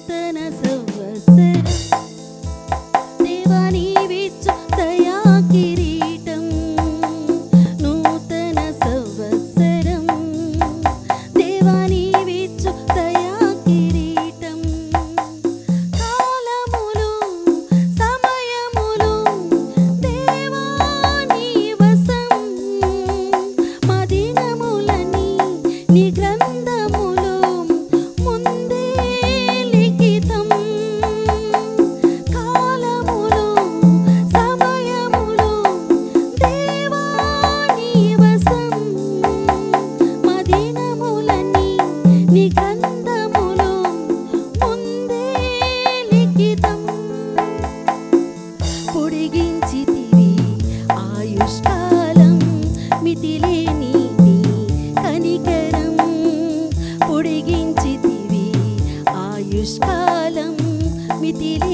నూతన సంవత్సరం దేవా నీవిచ్చు దయా కిరీటం నూతన సంవత్సరం దేవా నీవిచ్చు దయా కిరీటం కాలములు సమయములు దేవా నీ వశం మా దినములని నీ గ్రంథములో ముందే లిఖితం కాలములు సమయములు దేవా నీ వశం మా దినములని నీ గ్రంథములో ముందే లిఖితం పొడిగించితివి ఆయుష్కాలం మితిలేని నీ కనికరం పొడిగించితివి ఆయుష్కాలం మితిలేని